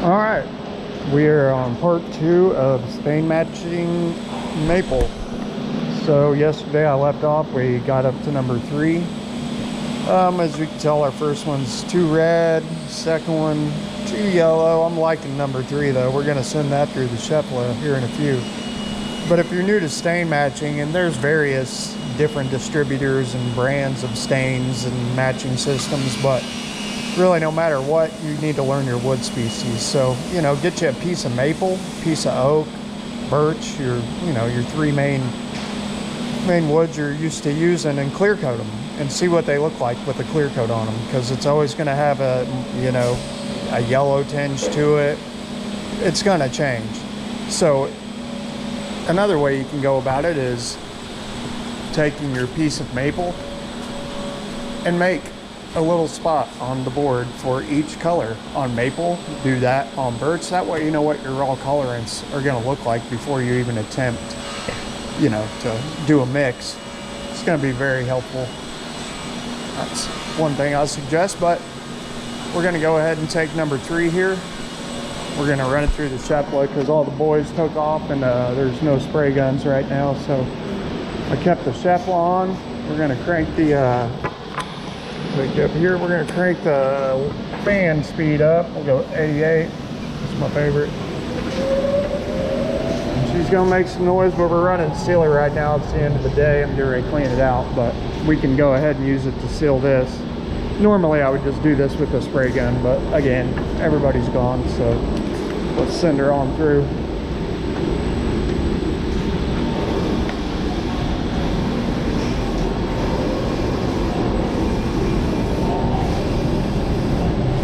All right, we are on part 2 of stain matching maple. So yesterday I left off, we got up to number 3. As you can tell, our first one's too red, second one too yellow. I'm liking number 3 though. We're gonna send that through the Shepla here in a few. But if you're new to stain matching, and there's various different distributors and brands of stains and matching systems, but really no matter what, you need to learn your wood species. So, you know, get you a piece of maple, piece of oak, birch, your 3 main woods you're used to using, and clear coat them and see what they look like with the clear coat on them, because it's always going to have a yellow tinge to it. It's going to change. So another way you can go about it is taking your piece of maple and make a little spot on the board for each color. On maple, do that on birch. That way you know what your raw colorants are going to look like before you even attempt, to do a mix. It's going to be very helpful. That's one thing I suggest, but we're going to go ahead and take number 3 here. We're going to run it through the Shepla because all the boys took off and there's no spray guns right now, so I kept the Shepla on. We're going to crank the up here, we're going to crank the fan speed up. We'll go 88. That's my favorite. And she's going to make some noise, but we're running sealer right now. It's the end of the day. I'm getting ready to clean it out, but we can go ahead and use it to seal this. Normally I would just do this with a spray gun, but again, everybody's gone, so let's send her on through.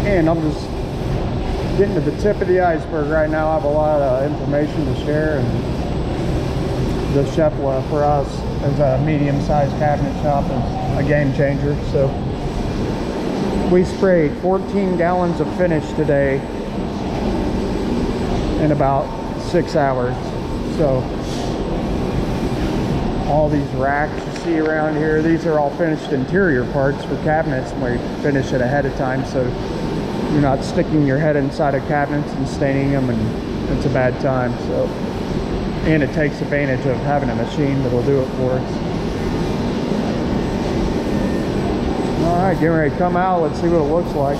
And I'm just getting to the tip of the iceberg right now. I have a lot of information to share, and the Shepla for us as a medium-sized cabinet shop is a game changer. So we sprayed 14 gallons of finish today in about 6 hours. So all these racks you see around here, these are all finished interior parts for cabinets, and we finish it ahead of time so you're not sticking your head inside of cabinets and staining them, and it's a bad time. So, and it takes advantage of having a machine that'll do it for us. All right, getting ready to come out. Let's see what it looks like.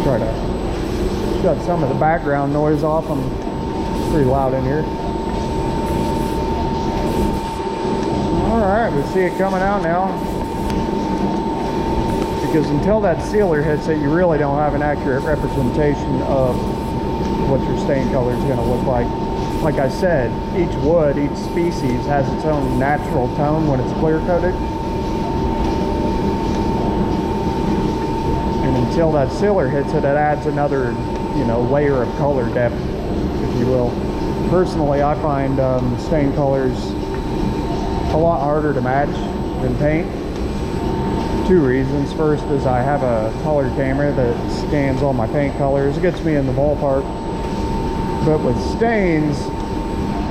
Try to shut some of the background noise off. I'm pretty loud in here. Alright, we see it coming out now. Because until that sealer hits it, you really don't have an accurate representation of what your stain color is going to look like. Like I said, each wood, each species has its own natural tone when it's clear coated. And until that sealer hits it, it adds another, layer of color depth, if you will. Personally, I find stain colors a lot harder to match than paint. 2 reasons. First is I have a color camera that scans all my paint colors. It gets me in the ballpark. But with stains,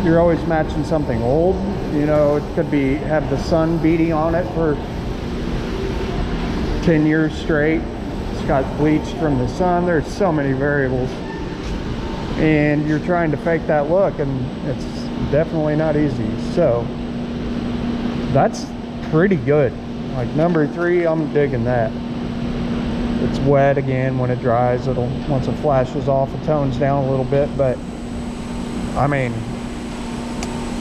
you're always matching something old. It could have the sun beating on it for 10 years straight. It's got bleached from the sun. There's so many variables. And you're trying to fake that look, and it's definitely not easy. So that's pretty good. Like number 3, I'm digging that. It's wet again. When it dries, once it flashes off, it tones down a little bit, but I mean,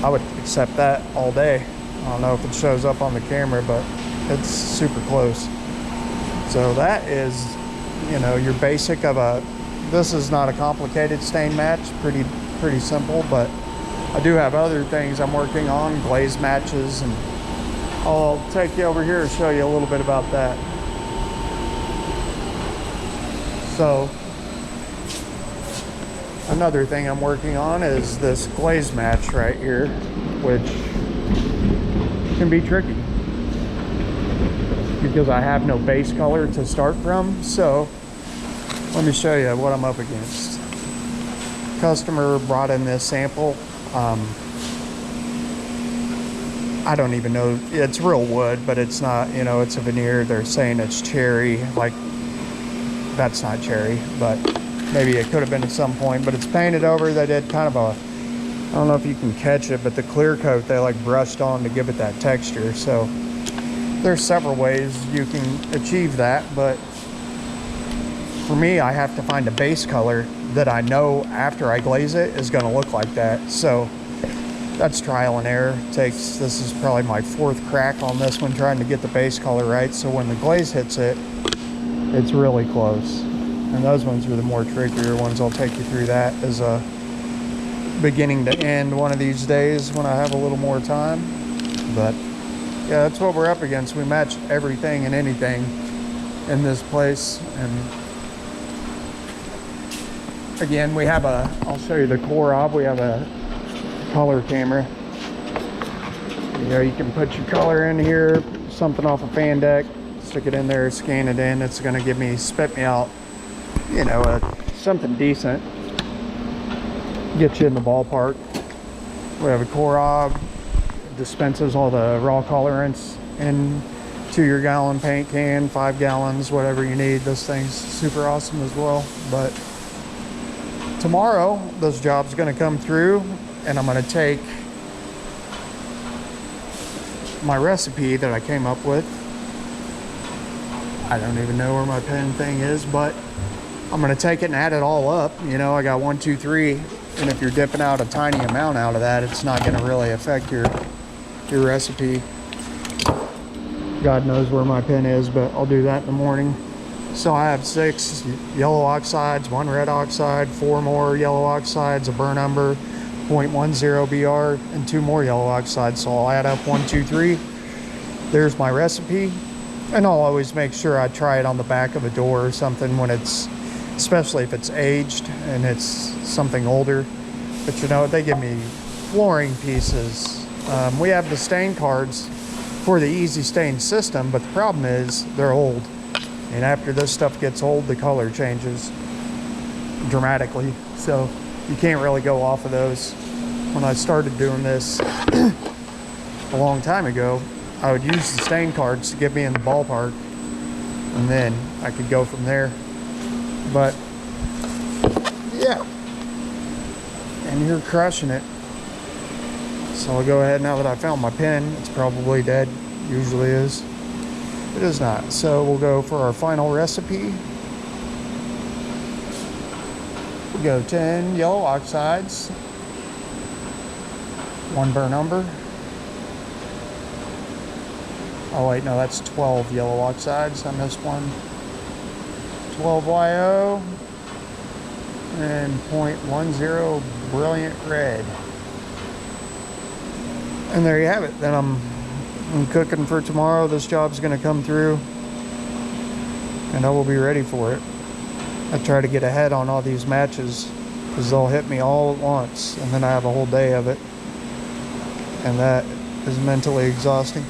I would accept that all day. I don't know if it shows up on the camera, but it's super close. So that is, your basic of this is not a complicated stain match, pretty simple, but I do have other things I'm working on, glaze matches, and I'll take you over here and show you a little bit about that. So, another thing I'm working on is this glaze match right here, which can be tricky because I have no base color to start from. So, let me show you what I'm up against. Customer brought in this sample. I don't even know, it's real wood, but it's not, you know, it's a veneer. They're saying it's cherry, like that's not cherry, but maybe it could have been at some point. But it's painted over. They did kind of a, I don't know if you can catch it, but the clear coat they like brushed on to give it that texture. So there's several ways you can achieve that, but for me, I have to find a base color that I know after I glaze it is going to look like that. So that's trial and error. This is probably my 4th crack on this one, trying to get the base color right, so when the glaze hits it, it's really close. And those ones are the more trickier ones. I'll take you through that as a beginning to end one of these days when I have a little more time. But yeah, that's what we're up against. We match everything and anything in this place. And again, we have I'll show you the core op. We have a color camera. You know, you can put your color in here, something off a fan deck, stick it in there, scan it in. It's going to spit me out, you know, something decent. Get you in the ballpark. We have a core ob, dispenses all the raw colorants into your gallon paint can, 5 gallons, whatever you need. This thing's super awesome as well. But tomorrow, this job's going to come through, and I'm going to take my recipe that I came up with. I don't even know where my pen thing is, but I'm going to take it and add it all up. You know, I got 1, 2, 3. And if you're dipping out a tiny amount out of that, it's not going to really affect your recipe. God knows where my pen is, but I'll do that in the morning. So I have 6 yellow oxides, 1 red oxide, 4 more yellow oxides, a burn umber, 0.10 BR, and 2 more yellow oxides. So I'll add up 1, 2, 3. There's my recipe. And I'll always make sure I try it on the back of a door or something when it's, especially if it's aged and it's something older. But you know, they give me flooring pieces. We have the stain cards for the easy stain system, but the problem is they're old. And after this stuff gets old, the color changes dramatically. So you can't really go off of those. When I started doing this a long time ago, I would use the stain cards to get me in the ballpark, and then I could go from there. But yeah, and you're crushing it. So I'll go ahead, now that I found my pen. It's probably dead, usually is. It is not. So we'll go for our final recipe. We go 10 yellow oxides, 1 burn umber. Oh wait, no, that's 12 yellow oxides. I missed one. 12 YO and 0.10 brilliant red. And there you have it. Then I'm cooking for tomorrow. This job's going to come through, and I will be ready for it. I try to get ahead on all these matches because they'll hit me all at once, and then I have a whole day of it, and that is mentally exhausting.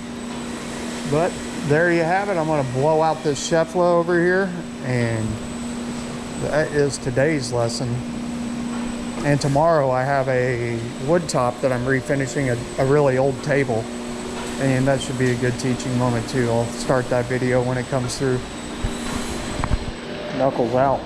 But there you have it. I'm going to blow out this Chefla over here, and that is today's lesson. And tomorrow I have a wood top that I'm refinishing a really old table, and that should be a good teaching moment too. I'll start that video when it comes through. Knuckles out.